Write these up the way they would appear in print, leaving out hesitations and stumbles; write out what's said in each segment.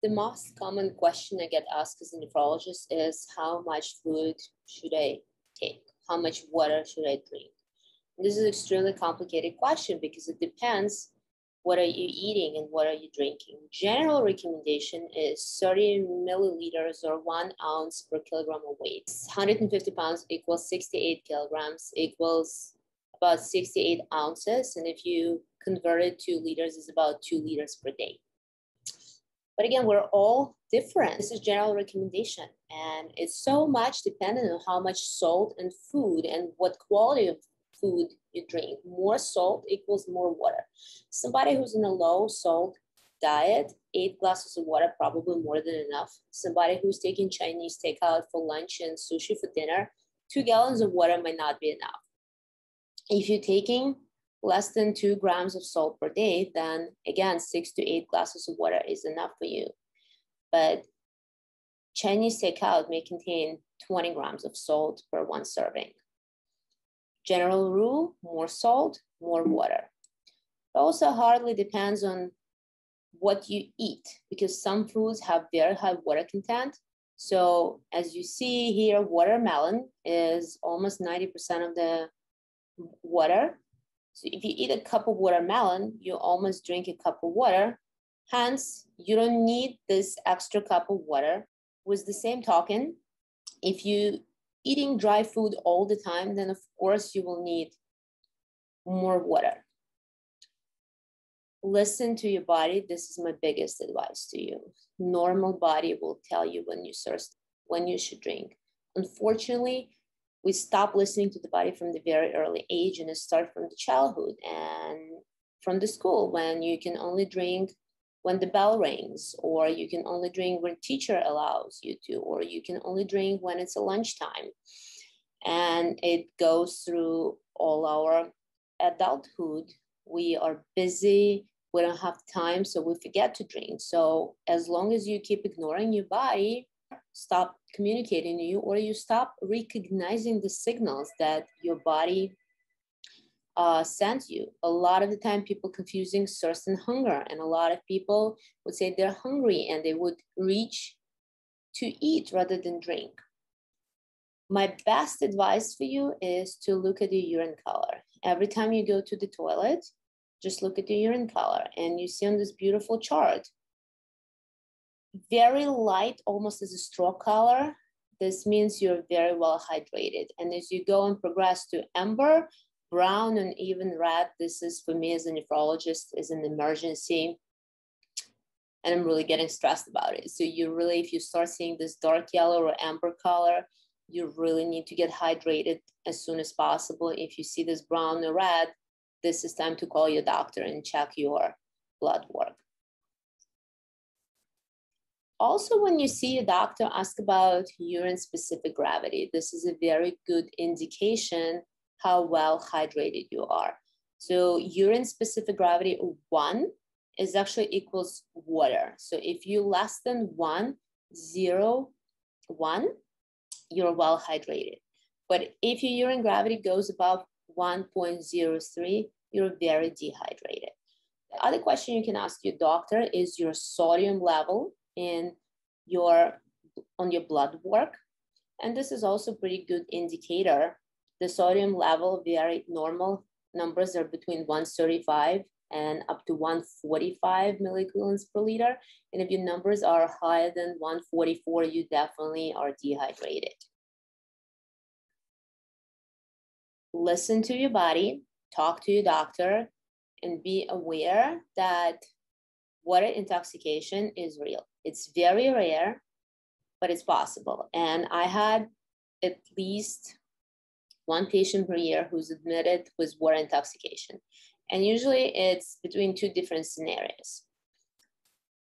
The most common question I get asked as a nephrologist is how much food should I take? How much water should I drink? And this is an extremely complicated question because it depends what are you eating and what are you drinking. General recommendation is 30 milliliters or 1 ounce per kilogram of weight. 150 pounds equals 68 kilograms equals about 68 ounces. And if you convert it to liters, it's about 2 liters per day. But again, we're all different. This is general recommendation. And it's so much dependent on how much salt and food and what quality of food you drink. More salt equals more water. Somebody who's in a low salt diet, 8 glasses of water, probably more than enough. Somebody who's taking Chinese takeout for lunch and sushi for dinner, 2 gallons of water might not be enough. If you're taking less than 2 grams of salt per day, then again, 6 to 8 glasses of water is enough for you. But Chinese takeout may contain 20 grams of salt per 1 serving. General rule, more salt, more water. It also hardly depends on what you eat because some foods have very high water content. So as you see here, watermelon is almost 90% of the water. So if you eat a cup of watermelon, you almost drink a cup of water. Hence, you don't need this extra cup of water. With the same token, if you eating dry food all the time, then of course you will need more water. Listen to your body. This is my biggest advice to you. Normal body will tell you when you're thirsty, when you should drink. Unfortunately, we stop listening to the body from the very early age, and it starts from the childhood and from the school when you can only drink when the bell rings, or you can only drink when teacher allows you to, or you can only drink when it's a lunchtime. And it goes through all our adulthood. We are busy, we don't have time, so we forget to drink. So as long as you keep ignoring your body, stop communicating to you, or you stop recognizing the signals that your body sends you. A lot of the time people confusing thirst and hunger, and a lot of people would say they're hungry and they would reach to eat rather than drink. My best advice for you is to look at your urine color. Every time you go to the toilet, just look at your urine color, and you see on this beautiful chart, very light, almost as a straw color. This means you're very well hydrated. And as you go and progress to amber, brown, and even red, this is for me as a nephrologist is an emergency. And I'm really getting stressed about it. So you really, if you start seeing this dark yellow or amber color, you really need to get hydrated as soon as possible. If you see this brown or red, this is time to call your doctor and check your blood work. Also, when you see a doctor, ask about urine-specific gravity. This is a very good indication how well hydrated you are. So urine-specific gravity of 1 is actually equals water. So if you less than 1, 0, 1, you're well hydrated. But if your urine gravity goes above 1.03, you're very dehydrated. The other question you can ask your doctor is your sodium level on your blood work. And this is also a pretty good indicator. The sodium level, very normal numbers are between 135 and up to 145 milliequivalents per liter. And if your numbers are higher than 144, you definitely are dehydrated. Listen to your body, talk to your doctor, and be aware that water intoxication is real. It's very rare, but it's possible. And I had at least 1 patient per year who's admitted with water intoxication. And usually it's between 2 different scenarios.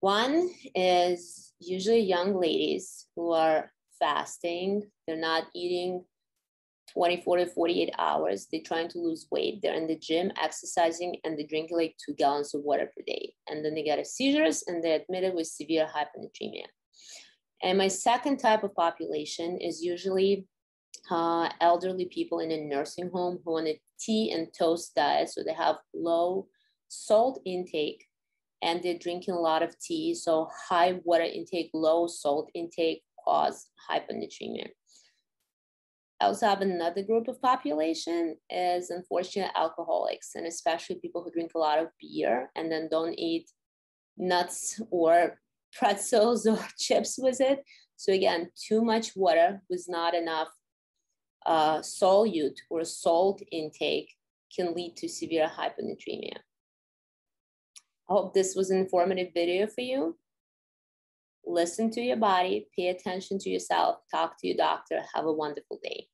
One is usually young ladies who are fasting. They're not eating 24 to 48 hours. They're trying to lose weight. They're in the gym exercising and they're drinking like 2 gallons of water per day. And then they get seizures and they're admitted with severe hyponatremia. And my second type of population is usually elderly people in a nursing home who on a tea and toast diet. So they have low salt intake and they're drinking a lot of tea. So high water intake, low salt intake cause hyponatremia. I also have another group of population is unfortunately alcoholics, and especially people who drink a lot of beer and then don't eat nuts or pretzels or chips with it. So again, too much water with not enough solute or salt intake can lead to severe hyponatremia. I hope this was an informative video for you. Listen to your body, pay attention to yourself, talk to your doctor. Have a wonderful day.